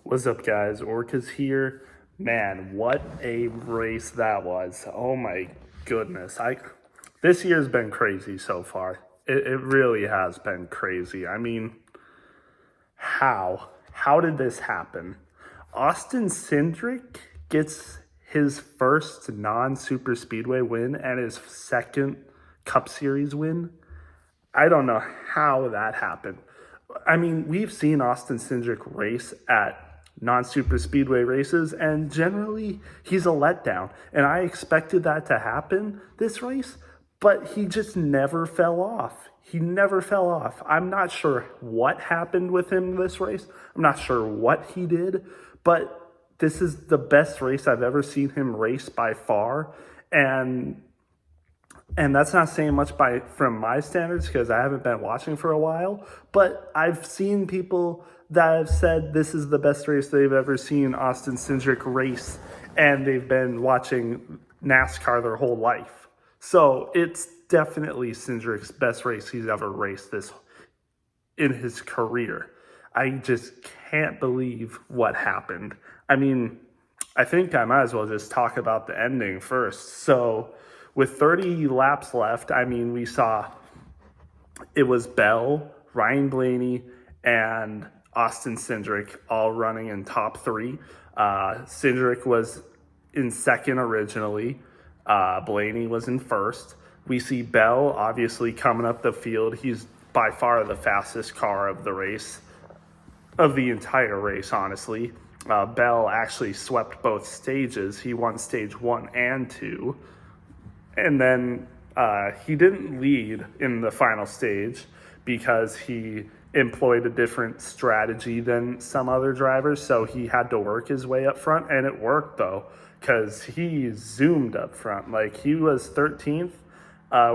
What's up, guys? Orca's here. Man, what a race that was. Oh my goodness. This year's been crazy so far. It really has been crazy. I mean, how? How did this happen? Austin Cindric gets his first non-super speedway win and his second Cup Series win. I don't know how that happened. I mean, we've seen Austin Cindric race at non-super speedway races, and generally he's a letdown. And I expected that to happen this race, but he just never fell off. He never fell off. I'm not sure what happened with him this race. I'm not sure what he did, but this is the best race I've ever seen him race by far. And that's not saying much from my standards because I haven't been watching for a while, but I've seen people that have said this is the best race they've ever seen Austin Cindric race, and they've been watching NASCAR their whole life. So it's definitely Cindric's best race he's ever raced this in his career. I just can't believe what happened. I mean, I think I might as well just talk about the ending first. So with 30 laps left, I mean, we saw it was Bell, Ryan Blaney, and Austin Cindric all running in top three. Cindric was in second originally. Blaney was in first. We see Bell obviously coming up the field. He's by far the fastest car of the race, of the entire race, honestly. Bell actually swept both stages. He won stage 1 and 2. And then he didn't lead in the final stage because he employed a different strategy than some other drivers. So he had to work his way up front, and it worked though, because he zoomed up front. Like, he was 13th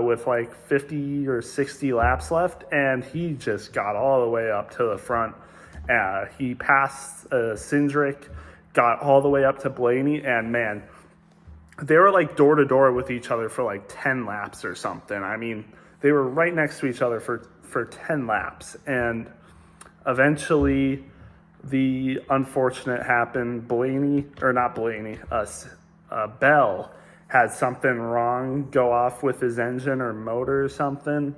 with like 50 or 60 laps left, and he just got all the way up to the front. He passed Cindric, got all the way up to Blaney, and man, they were like door to door with each other for like 10 laps or something. I mean, they were right next to each other for 10 laps. And eventually the unfortunate happened. Bell had something wrong go off with his engine or motor or something,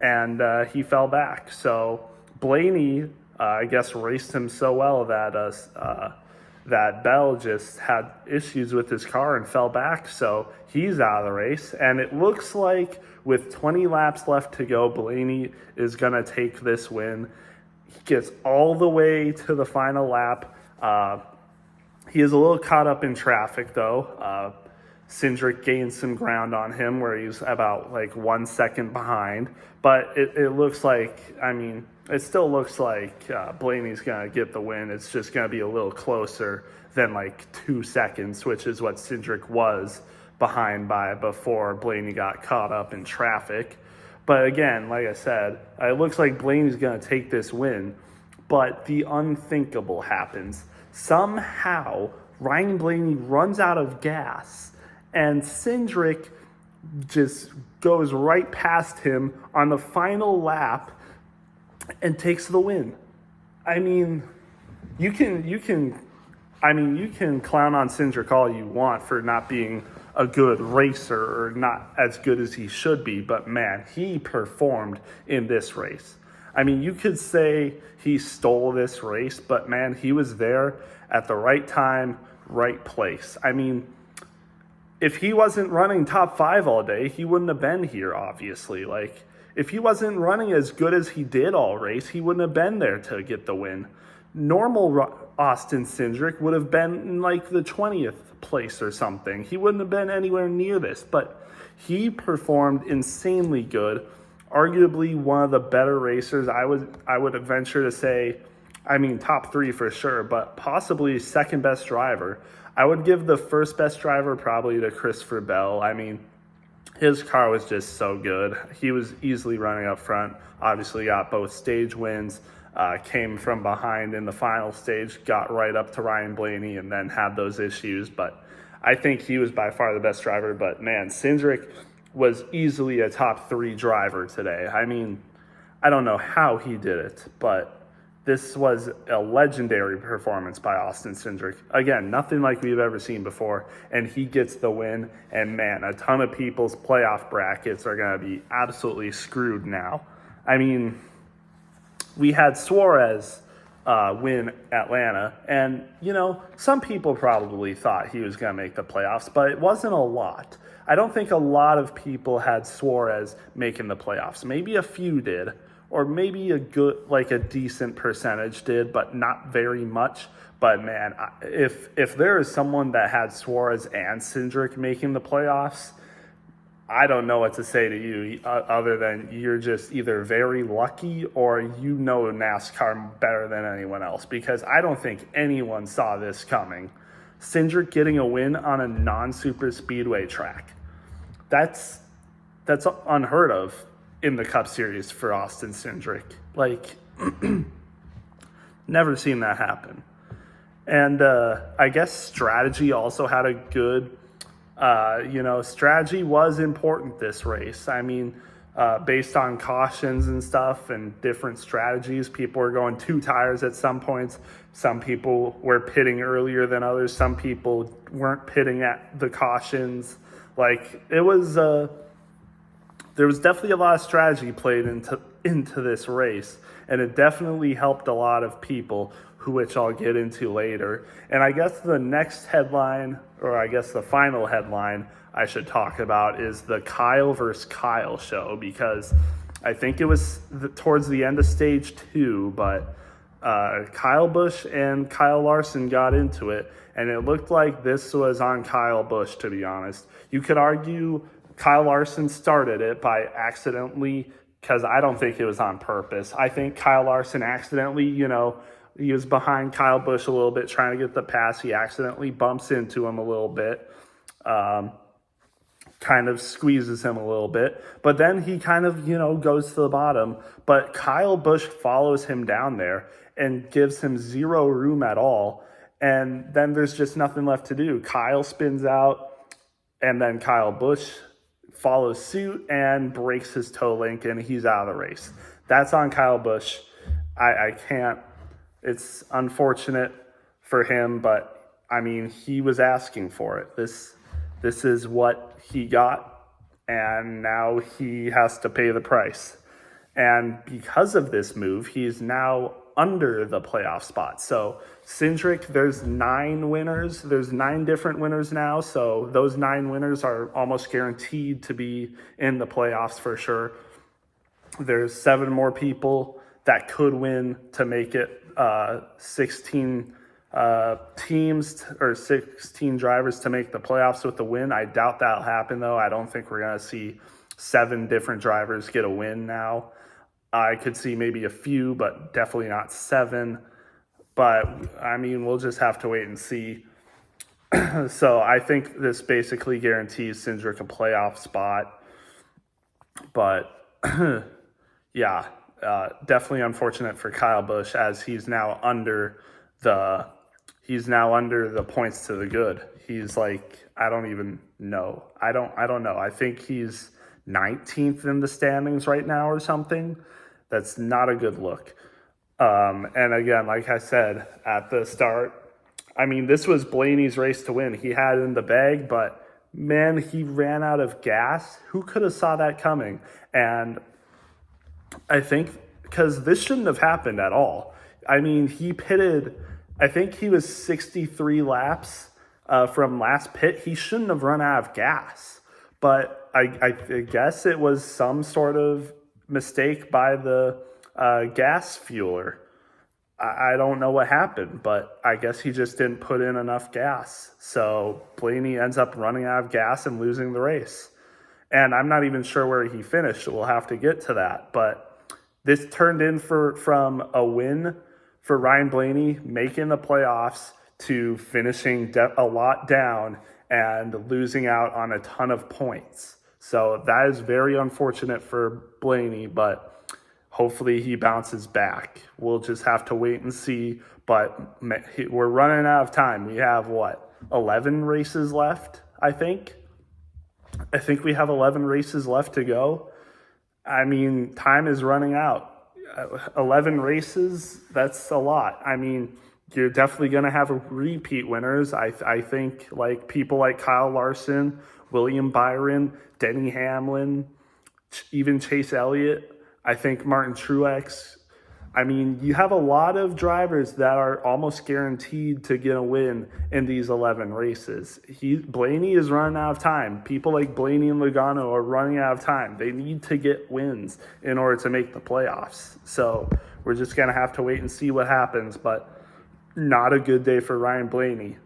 and he fell back. So Blaney, I guess, raced him so well that Bell just had issues with his car and fell back, so he's out of the race. And it looks like with 20 laps left to go, Blaney is going to take this win. He gets all the way to the final lap. He is a little caught up in traffic, though. Cindric gained some ground on him where he's about like 1 second behind. But it looks like, I mean, it still looks like Blaney's going to get the win. It's just going to be a little closer than like 2 seconds, which is what Cindric was behind by before Blaney got caught up in traffic. But again, like I said, it looks like Blaney's going to take this win. But the unthinkable happens. Somehow, Ryan Blaney runs out of gas, and Cindric just goes right past him on the final lap and takes the win. I mean, you can clown on Cindric all you want for not being a good racer or not as good as he should be, but man, he performed in this race. I mean, you could say he stole this race, but man, he was there at the right time, right place. I mean, if he wasn't running top 5 all day, he wouldn't have been here, obviously. Like, if he wasn't running as good as he did all race, he wouldn't have been there to get the win. Normal Austin Cindric would have been in like the 20th place or something. He wouldn't have been anywhere near this, but he performed insanely good. Arguably one of the better racers. I would venture to say, I mean, top 3 for sure, but possibly second best driver. I would give the first best driver probably to Christopher Bell. I mean, his car was just so good. He was easily running up front. Obviously got both stage wins, came from behind in the final stage, got right up to Ryan Blaney, and then had those issues. But I think he was by far the best driver. But man, Cindric was easily a top 3 driver today. I mean, I don't know how he did it, but this was a legendary performance by Austin Cindric. Again, nothing like we've ever seen before, and he gets the win. And man, a ton of people's playoff brackets are going to be absolutely screwed now. I mean, we had Suarez win Atlanta, and some people probably thought he was going to make the playoffs, but it wasn't a lot. I don't think a lot of people had Suarez making the playoffs. Maybe a few did, or maybe a decent percentage did, but not very much. But man, if there is someone that had Suarez and Cindric making the playoffs, I don't know what to say to you other than you're just either very lucky or NASCAR better than anyone else, because I don't think anyone saw this coming. Cindric getting a win on a non-super speedway track. That's unheard of in the Cup Series for Austin Cindric. Like, never seen that happen. And I guess strategy also had a good, strategy was important this race. I mean, based on cautions and stuff and different strategies, people were going 2 tires at some points. Some people were pitting earlier than others. Some people weren't pitting at the cautions. Like, it was, there was definitely a lot of strategy played into this race, and it definitely helped a lot of people, which I'll get into later. And I guess the next headline, or I guess the final headline I should talk about, is the Kyle versus Kyle show, because I think it was towards the end of stage 2, but Kyle Busch and Kyle Larson got into it, and it looked like this was on Kyle Busch, to be honest. You could argue Kyle Larson started it by accidentally, because I don't think it was on purpose. I think Kyle Larson accidentally, he was behind Kyle Busch a little bit trying to get the pass. He accidentally bumps into him a little bit, kind of squeezes him a little bit. But then he kind of, goes to the bottom. But Kyle Busch follows him down there and gives him zero room at all. And then there's just nothing left to do. Kyle spins out, and then Kyle Busch follows suit and breaks his toe link, and he's out of the race. That's on Kyle Busch. I can't. It's unfortunate for him, but I mean, he was asking for it. This is what he got, and now he has to pay the price. And because of this move, he's now under the playoff spot. So Cindric, there's 9 winners. There's 9 different winners now. So those 9 winners are almost guaranteed to be in the playoffs for sure. There's 7 more people that could win to make it 16 teams or 16 drivers to make the playoffs with the win. I doubt that'll happen, though. I don't think we're going to see 7 different drivers get a win now. I could see maybe a few, but definitely not 7. But, I mean, we'll just have to wait and see. So I think this basically guarantees Cindric a playoff spot. But, yeah, definitely unfortunate for Kyle Busch, as he's now under the points to the good. He's like, I don't even know. I don't know. I think he's 19th in the standings right now or something. That's not a good look. And again, like I said at the start, I mean, this was Blaney's race to win. He had it in the bag, but man, he ran out of gas. Who could have saw that coming? And I think because this shouldn't have happened at all. I mean, he pitted, I think he was 63 laps from last pit. He shouldn't have run out of gas. But I guess it was some sort of mistake by the gas fueler. I don't know what happened, but I guess he just didn't put in enough gas. So Blaney ends up running out of gas and losing the race. And I'm not even sure where he finished. We'll have to get to that. But this turned in from a win for Ryan Blaney, making the playoffs, to finishing a lot down and losing out on a ton of points. So that is very unfortunate for Blaney, but hopefully he bounces back. We'll just have to wait and see. But we're running out of time. We have, 11 races left, I think? I think we have 11 races left to go. I mean, time is running out. 11 races, that's a lot. I mean, you're definitely going to have repeat winners. I think like people like Kyle Larson, William Byron, Denny Hamlin, even Chase Elliott. I think Martin Truex. I mean, you have a lot of drivers that are almost guaranteed to get a win in these 11 races. Blaney is running out of time. People like Blaney and Logano are running out of time. They need to get wins in order to make the playoffs. So we're just going to have to wait and see what happens, but not a good day for Ryan Blaney.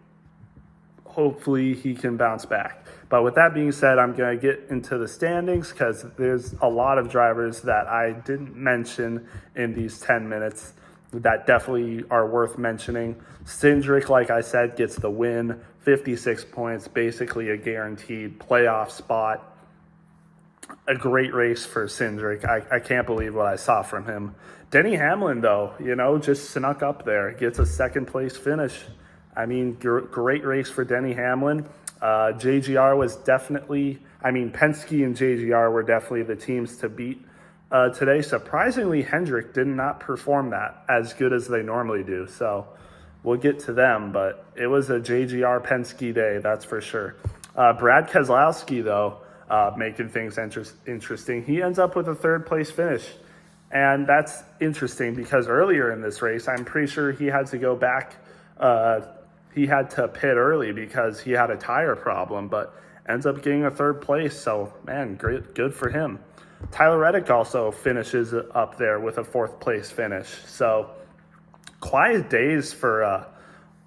Hopefully he can bounce back. But with that being said, I'm going to get into the standings because there's a lot of drivers that I didn't mention in these 10 minutes that definitely are worth mentioning. Cindric, like I said, gets the win, 56 points, basically a guaranteed playoff spot. A great race for Cindric. I can't believe what I saw from him. Denny Hamlin, though, just snuck up there, gets a second place finish. I mean, great race for Denny Hamlin. JGR was definitely, Penske and JGR were definitely the teams to beat today. Surprisingly, Hendrick did not perform that as good as they normally do. So we'll get to them, but it was a JGR Penske day, that's for sure. Brad Keselowski, though, making things interesting. He ends up with a third place finish. And that's interesting because earlier in this race, I'm pretty sure he had to go back. He had to pit early because he had a tire problem, but ends up getting a third place. So, man, good for him. Tyler Reddick also finishes up there with a fourth place finish. So, quiet days for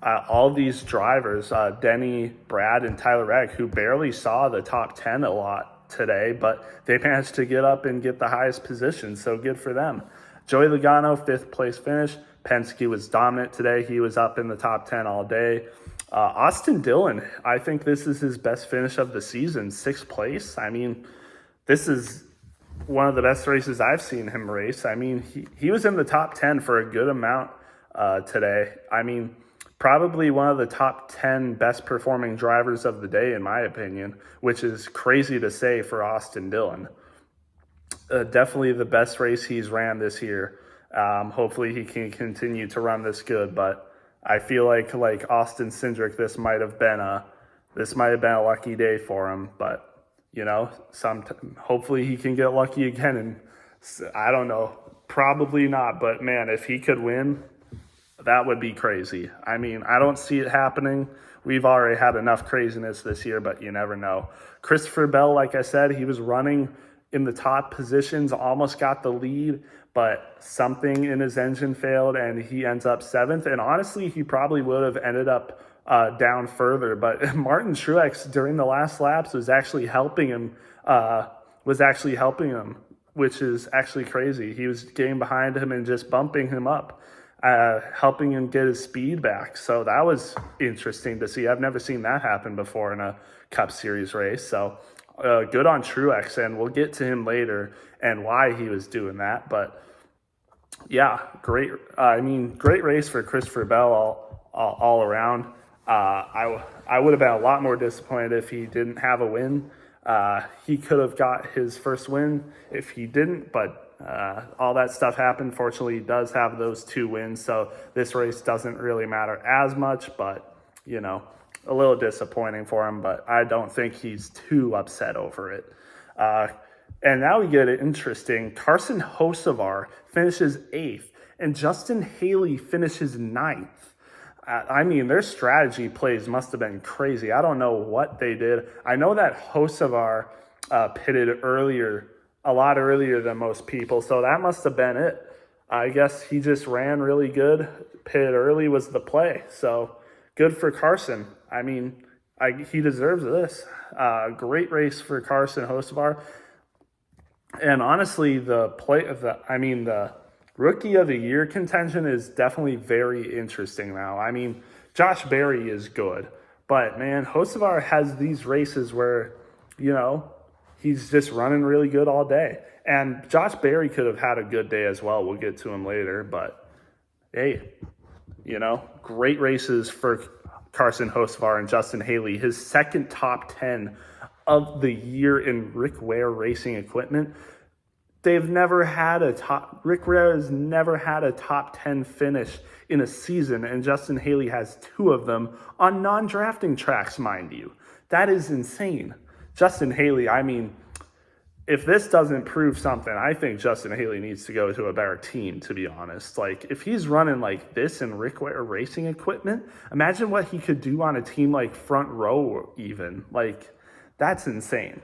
all these drivers, Denny, Brad, and Tyler Reddick, who barely saw the top 10 a lot today, but they managed to get up and get the highest position. So, good for them. Joey Logano, fifth place finish. Penske was dominant today. He was up in the top 10 all day. Austin Dillon, I think this is his best finish of the season, sixth place. I mean, this is one of the best races I've seen him race. I mean, he was in the top 10 for a good amount today. I mean, probably one of the top 10 best performing drivers of the day, in my opinion, which is crazy to say for Austin Dillon. Definitely the best race he's ran this year. Hopefully he can continue to run this good, but I feel like Austin Cindric, this might have been a lucky day for him. But hopefully he can get lucky again. And I don't know, probably not. But man, if he could win, that would be crazy. I mean, I don't see it happening. We've already had enough craziness this year, but you never know. Christopher Bell, like I said, he was running in the top positions, almost got the lead, but something in his engine failed and he ends up seventh. And honestly, he probably would have ended up down further. But Martin Truex during the last laps was actually helping him, which is actually crazy. He was getting behind him and just bumping him up, helping him get his speed back. So that was interesting to see. I've never seen that happen before in a Cup Series race. So good on Truex, and we'll get to him later and why he was doing that. But yeah, great race for Christopher Bell all around. I would have been a lot more disappointed if he didn't have a win. He could have got his first win if he didn't, but all that stuff happened. Fortunately, he does have those two wins, so this race doesn't really matter as much, but a little disappointing for him, but I don't think he's too upset over it. And now we get it interesting. Carson Hocevar finishes 8th, and Justin Haley finishes 9th. Their strategy plays must have been crazy. I don't know what they did. I know that Hocevar pitted a lot earlier than most people, so that must have been it. I guess he just ran really good. Pitted early was the play, so good for Carson. He deserves this. Great race for Carson Hocevar. And honestly, the Rookie of the Year contention is definitely very interesting now. Josh Berry is good, but man, Hocevar has these races where, he's just running really good all day. And Josh Berry could have had a good day as well. We'll get to him later, but hey, great races for Carson Hocevar and Justin Haley, his second top 10 of the year in Rick Ware Racing Equipment. They've never had Rick Rare has never had a top 10 finish in a season, and Justin Haley has 2 of them on non-drafting tracks, mind you. That is insane. Justin Haley, I mean, if this doesn't prove something, I think Justin Haley needs to go to a better team, to be honest. Like, if he's running like this in Rick Ware racing equipment, imagine what he could do on a team like Front Row even. Like, that's insane.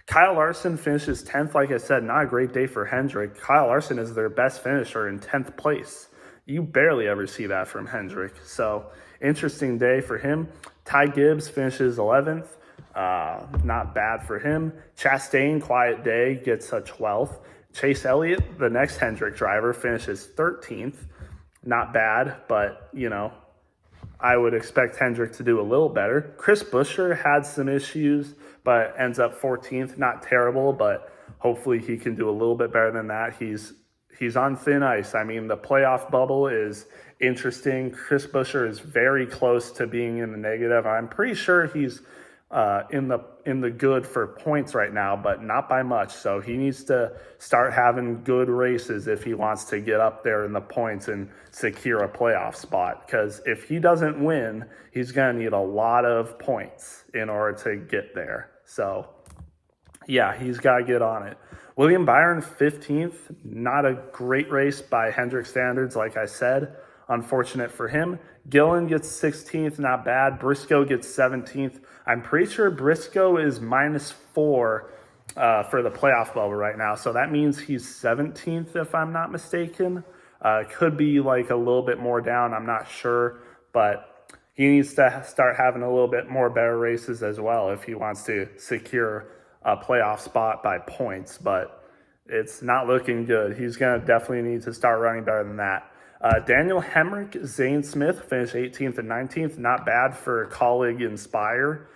Kyle Larson finishes 10th. Like I said, not a great day for Hendrick. Kyle Larson is their best finisher in 10th place. You barely ever see that from Hendrick. So, interesting day for him. Ty Gibbs finishes 11th. Not bad for him. Chastain, quiet day, gets a 12th. Chase Elliott, the next Hendrick driver, finishes 13th. Not bad, but, you know, I would expect Hendrick to do a little better. Chris Buescher had some issues, but ends up 14th. Not terrible, but hopefully he can do a little bit better than that. He's on thin ice. I mean, the playoff bubble is interesting. Chris Buescher is very close to being in the negative. I'm pretty sure he's in the good for points right now, but not by much. So he needs to start having good races if he wants to get up there in the points and secure a playoff spot. Because if he doesn't win, he's going to need a lot of points in order to get there. So yeah, he's got to get on it. William Byron, 15th. Not a great race by Hendrick standards, like I said. Unfortunate for him. Gillen gets 16th, not bad. Briscoe gets 17th. I'm pretty sure Briscoe is -4 for the playoff bubble right now. So that means he's 17th, if I'm not mistaken. Could be like a little bit more down. I'm not sure. But he needs to start having a little bit more better races as well if he wants to secure a playoff spot by points. But it's not looking good. He's going to definitely need to start running better than that. Daniel Hemrick, Zane Smith finished 18th and 19th. Not bad for colleague Inspire,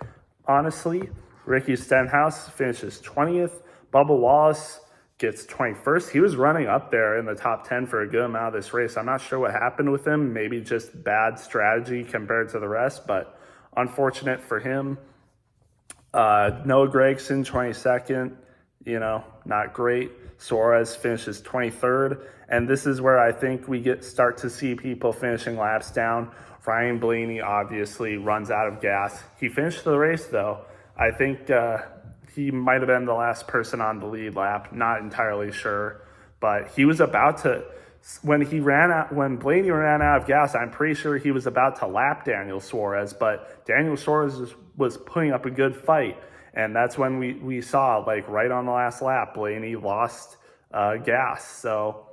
honestly. Ricky Stenhouse finishes 20th. Bubba Wallace gets 21st. He was running up there in the top 10 for a good amount of this race. I'm not sure what happened with him. Maybe just bad strategy compared to the rest, but unfortunate for him. Noah Gragson, 22nd. You know, not great. Suarez finishes 23rd. And this is where I think we start to see people finishing laps down. Ryan Blaney obviously runs out of gas. He finished the race, though. I think he might have been the last person on the lead lap. Not entirely sure. But he was about to, when Blaney ran out of gas, I'm pretty sure he was about to lap Daniel Suarez. But Daniel Suarez was putting up a good fight. And that's when we saw, like, right on the last lap, Blaney lost gas. So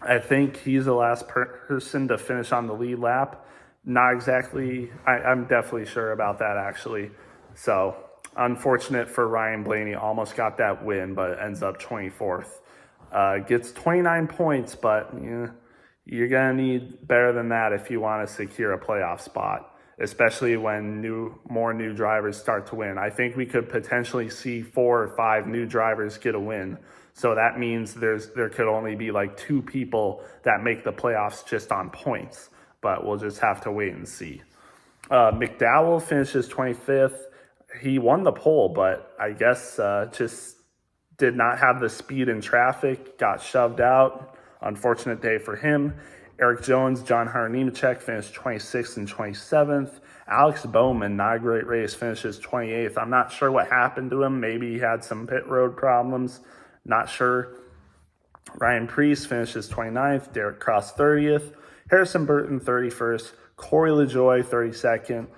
I think he's the last person to finish on the lead lap. Not exactly. I'm definitely sure about that, actually. So unfortunate for Ryan Blaney. Almost got that win, but ends up 24th. Gets 29 points, but you're going to need better than that if you want to secure a playoff spot, especially when more new drivers start to win. I think we could potentially see 4 or 5 new drivers get a win. So that means there could only be like 2 people that make the playoffs just on points. But we'll just have to wait and see. McDowell finishes 25th. He won the pole, but I guess just did not have the speed in traffic, got shoved out. Unfortunate day for him. Eric Jones, John Hunter Nemechek finished 26th and 27th. Alex Bowman, not a great race, finishes 28th. I'm not sure what happened to him. Maybe he had some pit road problems. Not sure. Ryan Preece finishes 29th. Derek Cross 30th. Harrison Burton 31st. Corey LaJoie 32nd.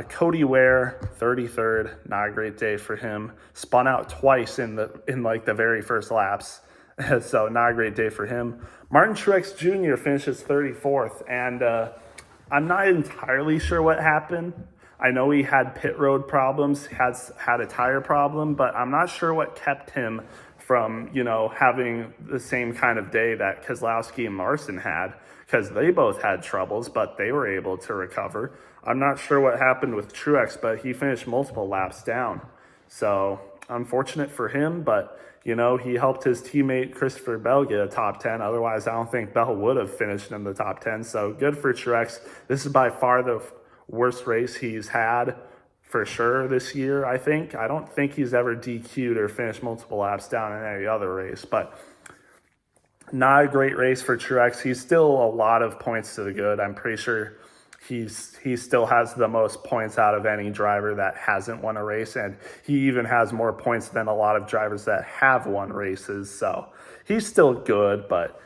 Cody Ware 33rd. Not a great day for him. Spun out twice in the very first laps. So not a great day for him. Martin Truex Jr. finishes 34th. And I'm not entirely sure what happened. I know he had pit road problems, had a tire problem, but I'm not sure what kept him from, having the same kind of day that Keselowski and Larson had, because they both had troubles, but they were able to recover. I'm not sure what happened with Truex, but he finished multiple laps down. So unfortunate for him, but he helped his teammate Christopher Bell get a top 10. Otherwise, I don't think Bell would have finished in the top 10. So good for Truex. This is by far the worst race he's had for sure this year, I think. I don't think he's ever DQ'd or finished multiple laps down in any other race, but not a great race for Truex. He's still a lot of points to the good. I'm pretty sure he still has the most points out of any driver that hasn't won a race, and he even has more points than a lot of drivers that have won races. So he's still good, but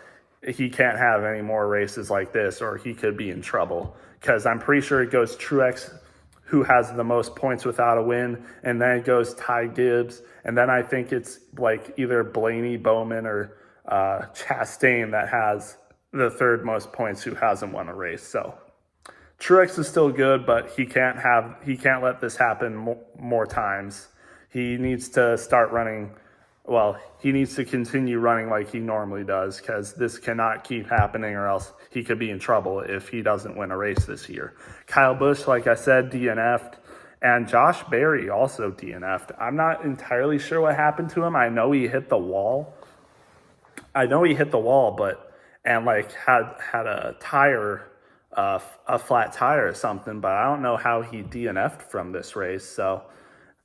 he can't have any more races like this or he could be in trouble, because I'm pretty sure it goes Truex, who has the most points without a win, and then it goes Ty Gibbs, and then I think it's like either Blaney, Bowman, or Chastain that has the third most points who hasn't won a race. So Truex is still good, but he can't let this happen more times. He needs to start running. Well, he needs to continue running like he normally does, because this cannot keep happening, or else he could be in trouble if he doesn't win a race this year. Kyle Busch, like I said, DNF'd, and Josh Berry also DNF'd. I'm not entirely sure what happened to him. I know he hit the wall. But like had a tire, a flat tire or something. But I don't know how he DNF'd from this race. So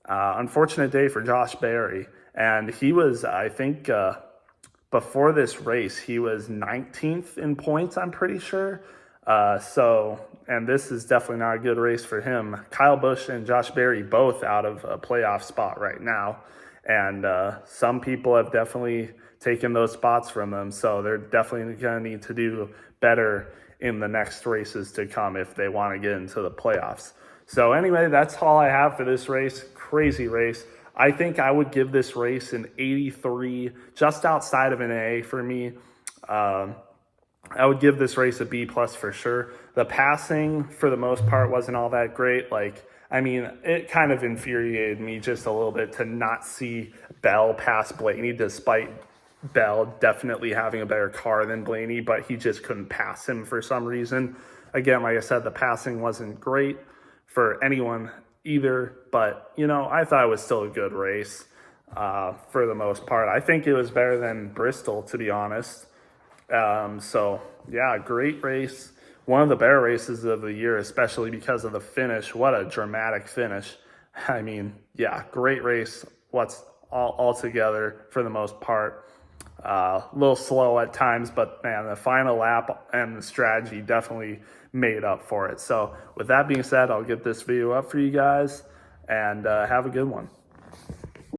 unfortunate day for Josh Berry. And he was, I think, before this race, he was 19th in points, I'm pretty sure. And this is definitely not a good race for him. Kyle Busch and Josh Berry both out of a playoff spot right now. And some people have definitely taken those spots from them. So they're definitely going to need to do better in the next races to come if they want to get into the playoffs. So anyway, that's all I have for this race. Crazy race. I think I would give this race an 83, just outside of an A for me. I would give this race a B plus for sure. The passing, for the most part, wasn't all that great. It kind of infuriated me just a little bit to not see Bell pass Blaney, despite Bell definitely having a better car than Blaney, but he just couldn't pass him for some reason. Again, like I said, the passing wasn't great for anyone either, but I thought it was still a good race for the most part. I think it was better than Bristol, to be honest. So yeah, great race. One of the better races of the year, especially because of the finish. What a dramatic finish. Great race. What's all together for the most part. A little slow at times, but man, the final lap and the strategy definitely made up for it. So with that being said, I'll get this video up for you guys, and have a good one.